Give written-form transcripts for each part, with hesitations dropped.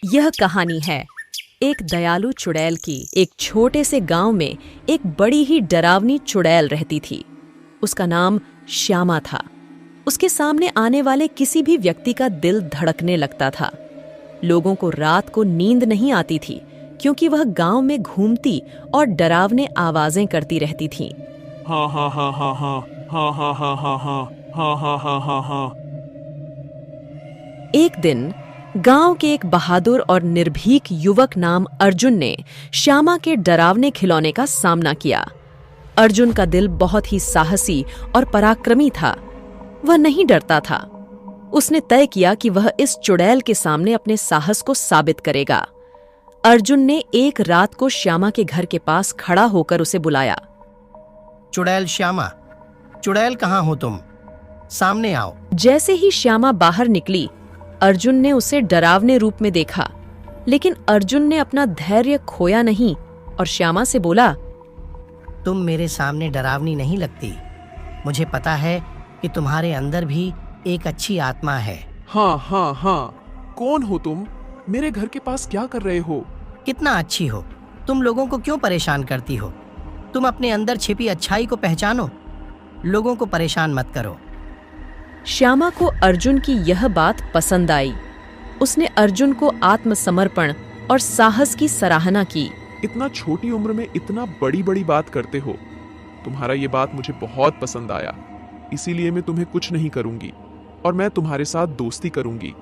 यह कहानी है एक दयालु चुड़ैल की। एक छोटे से गांव में एक बड़ी ही डरावनी चुड़ैल रहती थी। उसका नाम श्यामा था। उसके सामने आने वाले किसी भी व्यक्ति का दिल धड़कने लगता था। लोगों को रात को नींद नहीं आती थी क्योंकि वह गांव में घूमती और डरावने आवाजें करती रहती थी। हाँ हाँ हाँ हाँ हाँ हाँ हाँ हाँ हाँ हाँ हाँ हाँ हाँ हाँ हाँ। एक दिन गांव के एक बहादुर और निर्भीक युवक नाम अर्जुन ने श्यामा के डरावने खिलौने का सामना किया। अर्जुन का दिल बहुत ही साहसी और पराक्रमी था। वह नहीं डरता था। उसने तय किया कि वह इस चुड़ैल के सामने अपने साहस को साबित करेगा। अर्जुन ने एक रात को श्यामा के घर के पास खड़ा होकर उसे बुलाया। चुड़ैल श्यामा, चुड़ैल कहाँ हो तुम? सामने आओ। जैसे ही श्यामा बाहर निकली, अर्जुन ने उसे डरावने रूप में देखा, लेकिन अर्जुन ने अपना धैर्य खोया नहीं और श्यामा से बोला, तुम मेरे सामने डरावनी नहीं लगती। मुझे पता है कि तुम्हारे अंदर भी एक अच्छी आत्मा है। हाँ हाँ हाँ, कौन हो तुम? मेरे घर के पास क्या कर रहे हो? कितना अच्छी हो तुम, लोगों को क्यों परेशान करती हो? तुम अपने अंदर छिपी अच्छाई को पहचानो, लोगों को परेशान मत करो। श्यामा को अर्जुन की यह बात पसंद आई। उसने अर्जुन को आत्मसमर्पण और साहस की सराहना की। इतना छोटी उम्र में इतना बड़ी बड़ी बात करते हो। तुम्हारा ये बात मुझे बहुत पसंद आया, इसीलिए मैं तुम्हें कुछ नहीं करूंगी और मैं तुम्हारे साथ दोस्ती करूंगी।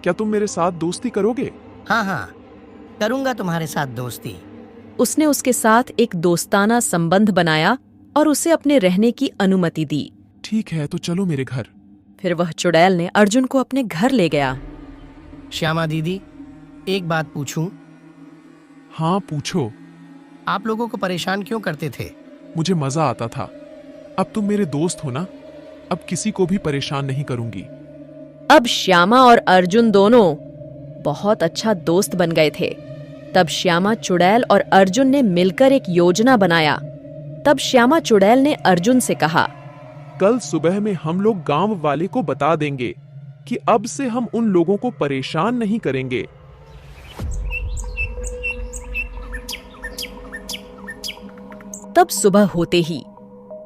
क्या तुम मेरे साथ दोस्ती करोगे? हाँ हाँ, करूंगा तुम्हारे साथ दोस्ती। उसने उसके साथ एक दोस्ताना संबंध बनाया और उसे अपने रहने की अनुमति दी। ठीक है, तो चलो मेरे घर। फिर वह चुड़ैल ने अर्जुन को अपने घर ले गया। श्यामा दीदी, एक बात पूछूं? हाँ पूछो। आप लोगों को परेशान क्यों करते थे? मुझे मजा आता था। अब तुम मेरे दोस्त हो ना, अब किसी को भी परेशान नहीं करूंगी। अब श्यामा और अर्जुन दोनों बहुत अच्छा दोस्त बन गए थे। तब श्यामा चुड़ैल और अर्जुन ने मिलकर एक योजना बनाया। तब श्यामा चुड़ैल ने अर्जुन से कहा, कल सुबह में हम लोग गांव वाले को बता देंगे कि अब से हम उन लोगों को परेशान नहीं करेंगे। तब सुबह होते ही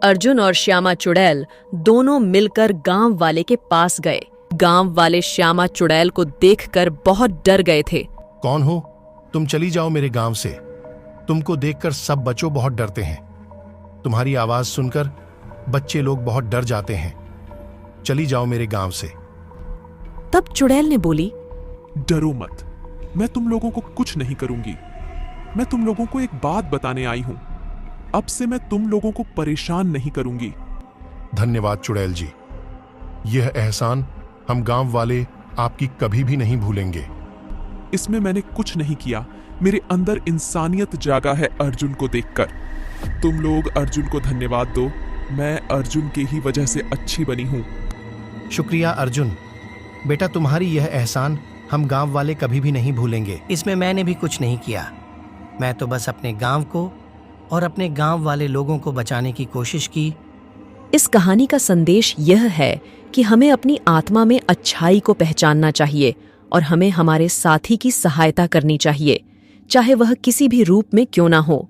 अर्जुन और श्यामा चुड़ैल दोनों मिलकर गांव वाले के पास गए। गांव वाले श्यामा चुड़ैल को देखकर बहुत डर गए थे। कौन हो तुम? चली जाओ मेरे गांव से। तुमको देखकर सब बच्चों बहुत डरते हैं। तुम्हारी आवाज सुनकर बच्चे लोग बहुत डर जाते हैं। चली जाओ मेरे गांव से। तब चुड़ैल ने बोली, डरो मत, मैं तुम लोगों को कुछ नहीं करूंगी। मैं तुम लोगों को एक बात बताने आई हूं। अब से मैं तुम लोगों को परेशान नहीं करूंगी। धन्यवाद चुड़ैल जी, यह एहसान हम गांव वाले आपकी कभी भी नहीं भूलेंगे। इसमें मैंने कुछ नहीं किया, मेरे अंदर इंसानियत जागा है अर्जुन को देखकर। तुम लोग अर्जुन को धन्यवाद दो, मैं अर्जुन के ही वजह से अच्छी बनी हूं। शुक्रिया अर्जुन। बेटा, तुम्हारी यह एहसान हम गांव वाले कभी भी नहीं भूलेंगे। इसमें मैंने भी कुछ नहीं किया। मैं तो बस अपने गांव को और अपने गांव वाले लोगों को बचाने की कोशिश की। इस कहानी का संदेश यह है कि हमें अपनी आत्मा में अच्छाई को पहचानना चाहिए और हमें हमारे साथी की सहायता करनी चाहिए, चाहे वह किसी भी रूप में क्यों ना हो।